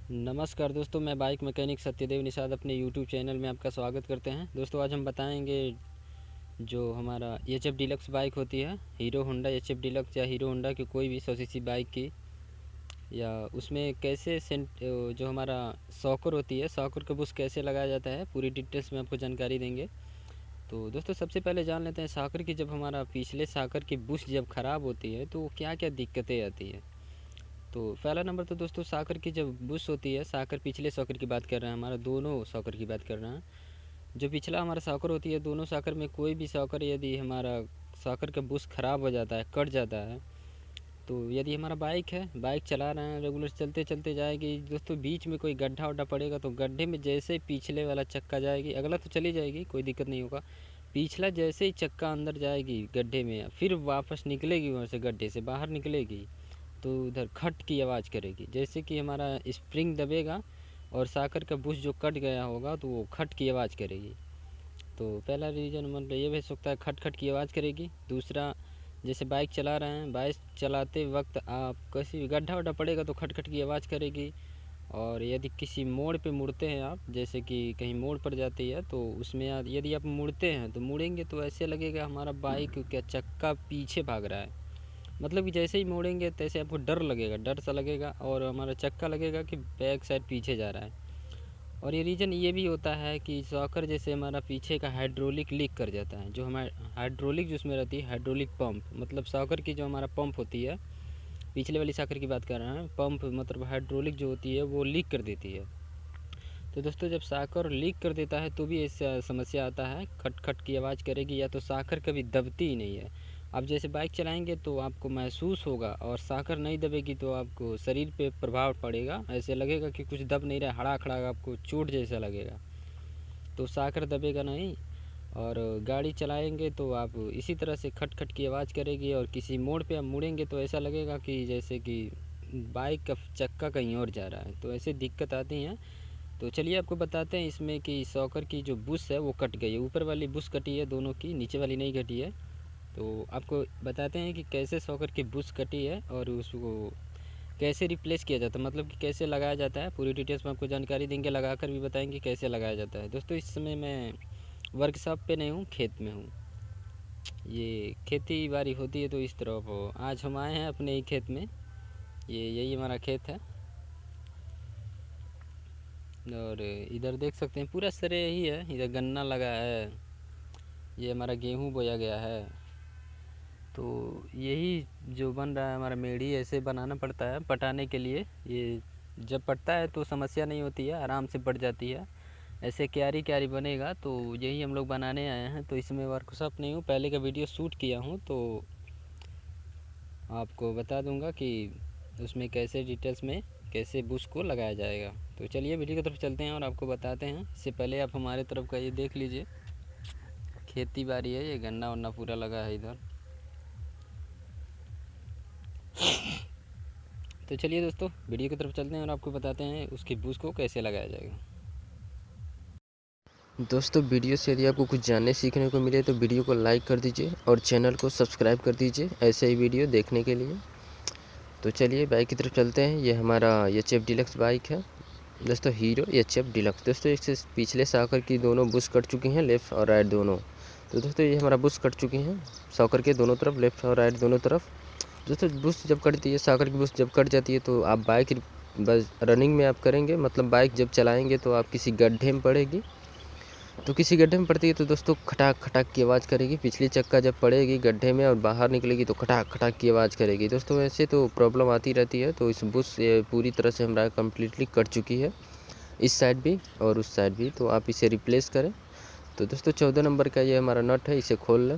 नमस्कार दोस्तों, मैं बाइक मैकेनिक सत्यदेव निषाद अपने यूट्यूब चैनल में आपका स्वागत करते हैं। दोस्तों आज हम बताएंगे जो हमारा एच एफ डीलक्स बाइक होती है, hero Honda H F deluxe या हीरो होंडा की कोई भी 100 सीसी बाइक की, या उसमें कैसे जो हमारा सॉकर होती है, सॉकर का बुश कैसे लगाया जाता है, पूरी डिटेल्स में आपको जानकारी देंगे। तो दोस्तों सबसे पहले जान लेते हैं सॉकर की। जब हमारा पिछले सॉकर की बुश जब ख़राब होती है तो क्या क्या दिक्कतें आती है। तो पहला नंबर तो दोस्तों सॉकर की जब बुश होती है, सॉकर पिछले सॉकर की बात कर रहे हैं, हमारा दोनों सॉकर की बात कर रहे हैं। जो पिछला हमारा सॉकर होती है, दोनों सॉकर में कोई भी सॉकर यदि हमारा सॉकर का बुश ख़राब हो जाता है, कट जाता है, तो यदि हमारा बाइक है, बाइक चला रहे हैं, रेगुलर चलते चलते जाएगी दोस्तों, बीच में कोई गड्ढा वड्ढा पड़ेगा तो गड्ढे में जैसे ही पिछले वाला चक्का जाएगी, अगला तो चली जाएगी, कोई दिक्कत नहीं होगा। पिछला जैसे ही चक्का अंदर जाएगी गड्ढे में, फिर वापस निकलेगी, वहाँ से गड्ढे से बाहर निकलेगी तो उधर खट की आवाज़ करेगी, जैसे कि हमारा स्प्रिंग दबेगा और साकर का बुश जो कट गया होगा तो वो खट की आवाज़ करेगी। तो पहला रीज़न मतलब ये भी सकता है, खट खट की आवाज़ करेगी। दूसरा, जैसे बाइक चला रहे हैं, बाइक चलाते वक्त आप किसी गड्ढा वड्ढा पड़ेगा तो खट खट की आवाज़ करेगी। और यदि किसी मोड़ पे मुड़ते हैं आप, जैसे कि कहीं मोड़ पर जाती है तो उसमें यदि आप मुड़ते हैं तो मुड़ेंगे तो ऐसे लगेगा हमारा बाइक का चक्का पीछे भाग रहा है। मतलब कि जैसे ही मोड़ेंगे तैसे आपको डर लगेगा, डर सा लगेगा, और हमारा चक्का लगेगा कि बैक साइड पीछे जा रहा है। और ये रीज़न ये भी होता है कि सॉकर जैसे हमारा पीछे का हाइड्रोलिक लीक कर जाता है। जो हमारा हाइड्रोलिक जो उसमें रहती है, हाइड्रोलिक पंप, मतलब सॉकर की जो हमारा पंप होती है, पिछले वाली सॉकर की बात कर रहे हैं, पंप मतलब हाइड्रोलिक जो होती है वो लीक कर देती है। तो दोस्तों जब सॉकर लीक कर देता है तो भी ऐसा समस्या आता है, खट खट की आवाज़ करेगी, या तो सॉकर कभी दबती ही नहीं है। आप जैसे बाइक चलाएंगे तो आपको महसूस होगा, और सॉकर नहीं दबेगी तो आपको शरीर पे प्रभाव पड़ेगा, ऐसे लगेगा कि कुछ दब नहीं रहा, हड़ा खड़ा आपको चोट जैसा लगेगा। तो सॉकर दबेगा नहीं, और गाड़ी चलाएंगे तो आप इसी तरह से खट खट की आवाज़ करेगी, और किसी मोड़ पे आप मुड़ेंगे तो ऐसा लगेगा कि जैसे कि बाइक का चक्का कहीं और जा रहा है। तो ऐसे दिक्कत आती हैं। तो चलिए आपको बताते हैं इसमें कि सॉकर की जो बुश है वो कट गई है, ऊपर वाली बुश कटी है दोनों की, नीचे वाली नहीं कटी है। तो आपको बताते हैं कि कैसे सॉकर की बुश कटी है और उसको कैसे रिप्लेस किया जाता है, मतलब कि कैसे लगाया जाता है। पूरी डिटेल्स में आपको जानकारी देंगे, लगा कर भी बताएंगे कैसे लगाया जाता है। दोस्तों इस समय मैं वर्कशॉप पे नहीं हूँ, खेत में हूँ। ये खेती बाड़ी होती है तो इस तरफ आज हम आए हैं अपने ही खेत में। यही हमारा खेत है, और इधर देख सकते हैं पूरा सरे ही है, इधर गन्ना लगा है, ये हमारा गेहूँ बोया गया है। तो यही जो बन रहा है हमारा मेढ़ी, ऐसे बनाना पड़ता है पटाने के लिए। ये जब पटता है तो समस्या नहीं होती है, आराम से पट जाती है। ऐसे क्यारी क्यारी बनेगा तो यही हम लोग बनाने आए हैं। तो इसमें वर्कशॉप नहीं हूँ, पहले का वीडियो शूट किया हूँ तो आपको बता दूंगा कि उसमें कैसे डिटेल्स में कैसे बुश को लगाया जाएगा। तो चलिए वीडियो की तरफ चलते हैं और आपको बताते हैं। इससे पहले आप हमारे तरफ का ये देख लीजिए, खेती बाड़ी है, ये गन्ना वन्ना पूरा लगा है इधर। तो चलिए दोस्तों वीडियो की तरफ चलते हैं और आपको बताते हैं उसकी बुश को कैसे लगाया जाएगा। दोस्तों वीडियो से यदि आपको कुछ जानने सीखने को मिले तो वीडियो को लाइक कर दीजिए और चैनल को सब्सक्राइब कर दीजिए ऐसे ही वीडियो देखने के लिए। तो चलिए बाइक की तरफ चलते हैं। ये हमारा एच एफ डीलक्स बाइक है दोस्तों, हीरो एच एफ डीलक्स। दोस्तों इससे पिछले सॉकर की दोनों बुश कट चुकी हैं, लेफ़्ट और राइट दोनों। तो दोस्तों ये हमारा बुश कट चुकी हैं सॉकर के दोनों तरफ, लेफ़्ट और राइट दोनों तरफ। दोस्तों बुश जब कटती है, सॉकर की बुश जब कट जाती है तो आप बाइक बस रनिंग में आप करेंगे, मतलब बाइक जब चलाएँगे तो आप किसी गड्ढे में पड़ेगी, तो किसी गड्ढे में पड़ती है तो दोस्तों खटाक खटाक की आवाज़ करेगी। पिछली चक्का जब पड़ेगी गड्ढे में और बाहर निकलेगी तो खटाक खटाक की आवाज़ करेगी। दोस्तों ऐसे तो प्रॉब्लम आती रहती है। तो इस बुश पूरी तरह से हमारा कम्प्लीटली कट चुकी है, इस साइड भी और उस साइड भी। तो आप इसे रिप्लेस करें। तो दोस्तों 14 नंबर का ये हमारा नट है, इसे खोल लें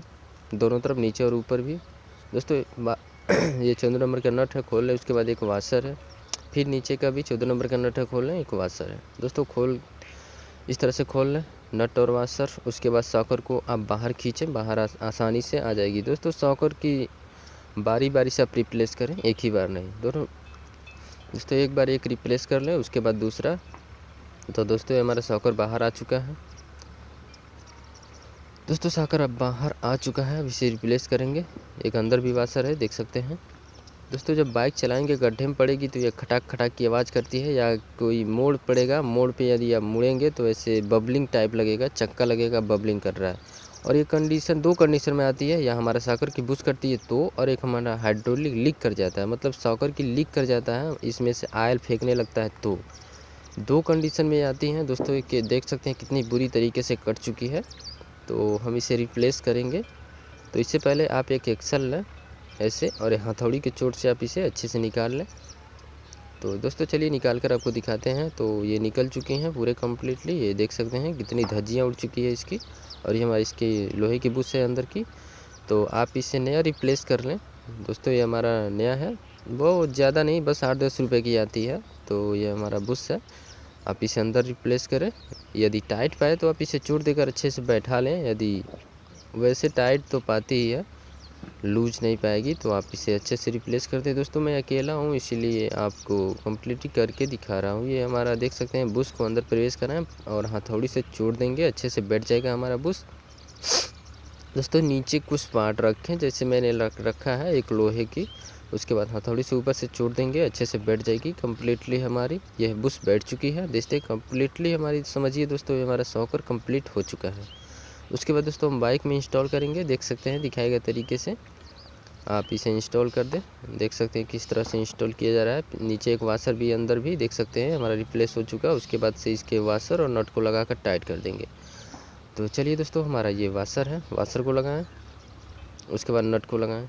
दोनों तरफ, नीचे और ऊपर भी। दोस्तों ये 14 नंबर का नट है, खोल लें। उसके बाद एक वाशर है, फिर नीचे का भी 14 नंबर का नट है, खोल लें, एक वाशर है। दोस्तों इस तरह से खोल लें नट और वाशर। उसके बाद सॉकर को आप बाहर खींचें, बाहर आसानी से आ जाएगी। दोस्तों सॉकर की बारी बारी से आप रिप्लेस करें, एक ही बार नहीं। दोस्तों एक बार एक रिप्लेस कर लें, उसके बाद दूसरा। तो दोस्तों हमारा सॉकर बाहर आ चुका है। दोस्तों सॉकर अब बाहर आ चुका है, अब इसे रिप्लेस करेंगे। एक अंदर भी वाशर है, देख सकते हैं। दोस्तों जब बाइक चलाएंगे गड्ढे में पड़ेगी तो ये खटाक खटाक की आवाज़ करती है, या कोई मोड़ पड़ेगा, मोड़ पे यदि आप मुड़ेंगे तो ऐसे बबलिंग टाइप लगेगा, चक्का लगेगा बबलिंग कर रहा है। और ये कंडीशन 2 कंडीशन में आती है, या हमारा सॉकर की बुश करती है तो, और एक हमारा हाइड्रोलिक लीक कर जाता है, मतलब सॉकर की लीक कर जाता है, इसमें से ऑयल फेंकने लगता है तो। 2 कंडीशन में आती हैं दोस्तों। ये देख सकते हैं कितनी बुरी तरीके से कट चुकी है, तो हम इसे रिप्लेस करेंगे। तो इससे पहले आप एक एक्सल लें ऐसे, और हथौड़ी के चोट से आप इसे अच्छे से निकाल लें। तो दोस्तों चलिए निकाल कर आपको दिखाते हैं। तो ये निकल चुकी हैं पूरे कम्प्लीटली, ये देख सकते हैं कितनी धज्जियाँ उड़ चुकी है इसकी, और ये हमारी इसकी लोहे की बुश है अंदर की। तो आप इसे नया रिप्लेस कर लें। दोस्तों ये हमारा नया है, वो ज़्यादा नहीं, बस 8-10 रुपये की आती है। तो ये हमारा बुश है, आप इसे अंदर रिप्लेस करें। यदि टाइट पाए तो आप इसे चोट देकर अच्छे से बैठा लें, यदि वैसे टाइट तो पाती ही है, लूज नहीं पाएगी, तो आप इसे अच्छे से रिप्लेस कर दें। दोस्तों मैं अकेला हूँ इसीलिए आपको कंप्लीटली करके दिखा रहा हूँ। ये हमारा देख सकते हैं बुश को अंदर प्रवेश कराएं और हथौड़ी से चोट देंगे, अच्छे से बैठ जाएगा हमारा बुश। दोस्तों नीचे कुछ पार्ट रखें, जैसे मैंने रखा है एक लोहे की, उसके बाद हथौड़ी से ऊपर से चोट देंगे, अच्छे से बैठ जाएगी कम्प्लीटली हमारी। यह बुश बैठ चुकी है, देखते कम्प्लीटली हमारी, समझिए दोस्तों ये हमारा सॉकर कंप्लीट हो चुका है। उसके बाद दोस्तों हम बाइक में इंस्टॉल करेंगे, देख सकते हैं दिखाए गए तरीके से आप इसे इंस्टॉल कर दें। देख सकते हैं किस तरह से इंस्टॉल किया जा रहा है। नीचे एक वाशर भी अंदर भी देख सकते हैं हमारा रिप्लेस हो चुका है। उसके बाद से इसके वाशर और नट को लगाकर टाइट कर देंगे। तो चलिए दोस्तों हमारा ये वाशर है, वाशर को लगाएं, उसके बाद नट को लगाएं।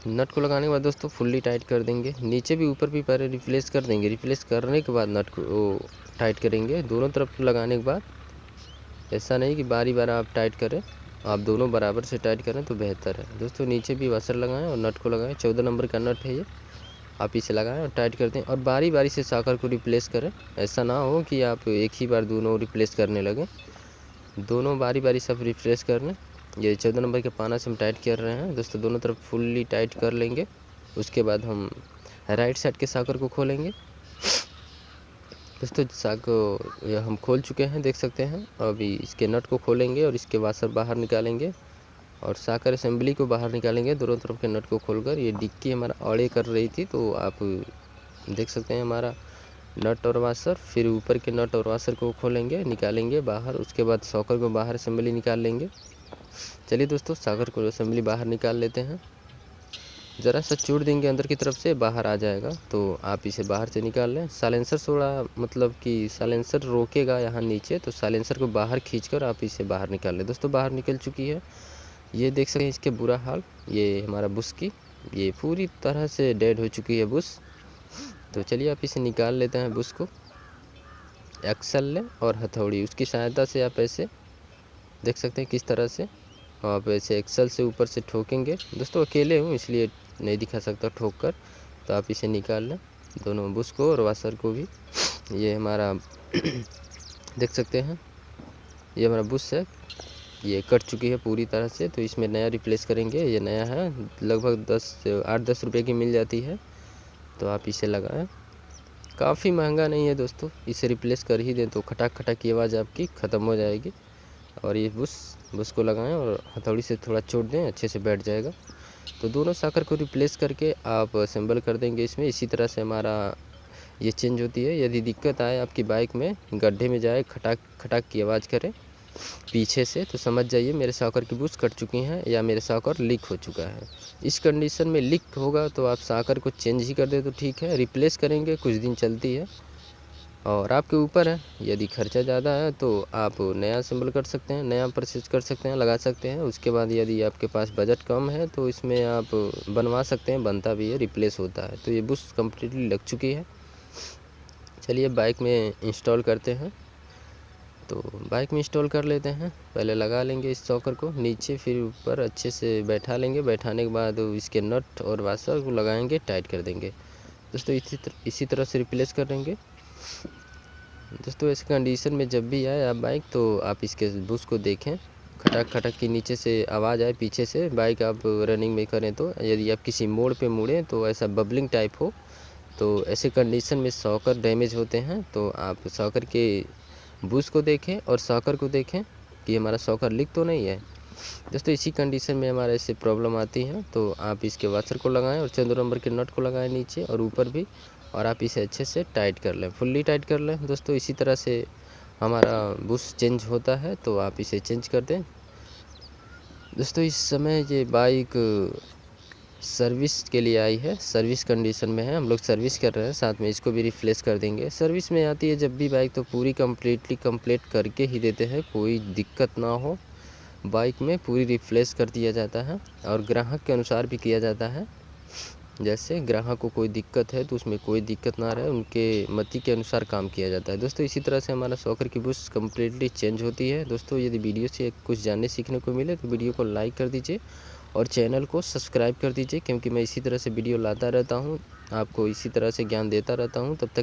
नट को लगाने के बाद दोस्तों फुल्ली टाइट कर देंगे, नीचे भी ऊपर भी पहले रिप्लेस कर देंगे। रिप्लेस करने के बाद नट को टाइट करेंगे दोनों तरफ लगाने के बाद। ऐसा नहीं कि बारी बार आप टाइट करें, आप दोनों बराबर से टाइट करें तो बेहतर है। दोस्तों नीचे भी वाशर लगाएं और नट को लगाएं, 14 नंबर का नट है ये, आप इसे लगाएं और टाइट कर दें, और बारी बारी से सॉकर को रिप्लेस करें। ऐसा ना हो कि आप एक ही बार दोनों रिप्लेस करने लगें, दोनों बारी बारी सब रिप्लेस कर लें। ये 14 नंबर के पाना से हम टाइट कर रहे हैं दोस्तों, दोनों तरफ फुल्ली टाइट कर लेंगे। उसके बाद हम राइट साइड के सॉकर को खोलेंगे। दोस्तों सॉकर हम खोल चुके हैं, देख सकते हैं। अभी इसके नट को खोलेंगे और इसके वाशर बाहर निकालेंगे और सॉकर असेंबली को बाहर निकालेंगे, दोनों तरफ के नट को खोलकर। ये डिक्की हमारा औड़े कर रही थी, तो आप देख सकते हैं हमारा नट और वाशर। फिर ऊपर के नट और वाशर को खोलेंगे, निकालेंगे बाहर। उसके बाद सॉकर को बाहर असेंबली निकाल लेंगे। चलिए दोस्तों सॉकर को असेंबली बाहर निकाल लेते हैं। ज़रा सा चोट देंगे अंदर की तरफ से बाहर आ जाएगा, तो आप इसे बाहर से निकाल लें। साइलेंसर थोड़ा मतलब कि साइलेंसर रोकेगा यहाँ नीचे, तो साइलेंसर को बाहर खींचकर आप इसे बाहर निकाल लें। दोस्तों बाहर निकल चुकी है, ये देख सकते हैं इसके बुरा हाल। ये हमारा बुश की ये पूरी तरह से डेड हो चुकी है बुश। तो चलिए आप इसे निकाल लेते हैं बुश को। एक्सल लें और हथौड़ी, उसकी सहायता से आप ऐसे देख सकते हैं किस तरह से आप ऐसे एक्सल से ऊपर से ठोकेंगे। दोस्तों अकेले हूँ इसलिए नहीं दिखा सकता ठोक कर, तो आप इसे निकाल लें दोनों बुश को और वाशर को भी। ये हमारा देख सकते हैं ये हमारा बुश है, ये कट चुकी है पूरी तरह से, तो इसमें नया रिप्लेस करेंगे। ये नया है, लगभग 8-10 रुपये की मिल जाती है, तो आप इसे लगाएं। काफ़ी महंगा नहीं है दोस्तों, इसे रिप्लेस कर ही दें तो खटाक खटाक की आवाज़ आपकी ख़त्म हो जाएगी। और ये बुश को लगाएं और हथौड़ी से थोड़ा चोट दें, अच्छे से बैठ जाएगा। तो दोनों सॉकर को रिप्लेस करके आप असेंबल कर देंगे इसमें। इसी तरह से हमारा ये चेंज होती है। यदि दिक्कत आए आपकी बाइक में, गड्ढे में जाए, खटाक खटाक की आवाज़ करे पीछे से, तो समझ जाइए मेरे सॉकर की बुश कट चुकी हैं या मेरे सॉकर लीक हो चुका है। इस कंडीशन में लीक होगा तो आप सॉकर को चेंज ही कर दे तो ठीक है, रिप्लेस करेंगे, कुछ दिन चलती है और आपके ऊपर है। यदि खर्चा ज़्यादा है तो आप नया असेंबल कर सकते हैं, नया परचेज कर सकते हैं, लगा सकते हैं। उसके बाद यदि आपके पास बजट कम है तो इसमें आप बनवा सकते हैं, बनता भी है, रिप्लेस होता है। तो ये बुश कम्प्लीटली लग चुकी है। चलिए बाइक में इंस्टॉल करते हैं। तो बाइक में इंस्टॉल कर लेते हैं, पहले लगा लेंगे इस सॉकर को नीचे, फिर ऊपर अच्छे से बैठा लेंगे। बैठाने के बाद इसके नट और वाशर को लगाएंगे, टाइट कर देंगे। दोस्तों इसी तरह से रिप्लेस कर देंगे। दोस्तों ऐसे कंडीशन में जब भी आए आप बाइक, तो आप इसके बुश को देखें, खटक खटक की नीचे से आवाज़ आए पीछे से, बाइक आप रनिंग में करें तो। यदि आप किसी मोड़ पे मुड़ें तो ऐसा बबलिंग टाइप हो, तो ऐसे कंडीशन में सॉकर डैमेज होते हैं। तो आप सॉकर के बुश को देखें और सॉकर को देखें कि हमारा सॉकर लीक तो नहीं है। दोस्तों इसी कंडीशन में हमारे ऐसे प्रॉब्लम आती है, तो आप इसके वाशर को लगाएं और 14 नंबर के नट को लगाएं नीचे और ऊपर भी, और आप इसे अच्छे से टाइट कर लें, फुल्ली टाइट कर लें। दोस्तों इसी तरह से हमारा बुश चेंज होता है, तो आप इसे चेंज कर दें। दोस्तों इस समय ये बाइक सर्विस के लिए आई है, सर्विस कंडीशन में है, हम लोग सर्विस कर रहे हैं, साथ में इसको भी रिप्लेस कर देंगे। सर्विस में आती है जब भी बाइक तो पूरी कंप्लीट करके ही देते हैं, कोई दिक्कत ना हो बाइक में, पूरी रिप्लेस कर दिया जाता है और ग्राहक के अनुसार भी किया जाता है। जैसे ग्राहक को कोई दिक्कत है तो उसमें कोई दिक्कत ना रहे, उनके मति के अनुसार काम किया जाता है। दोस्तों इसी तरह से हमारा शॉकर की बुश कम्प्लीटली चेंज होती है। दोस्तों यदि वीडियो से कुछ जानने सीखने को मिले तो वीडियो को लाइक कर दीजिए और चैनल को सब्सक्राइब कर दीजिए, क्योंकि मैं इसी तरह से वीडियो लाता रहता हूँ, आपको इसी तरह से ज्ञान देता रहता हूँ। तब तक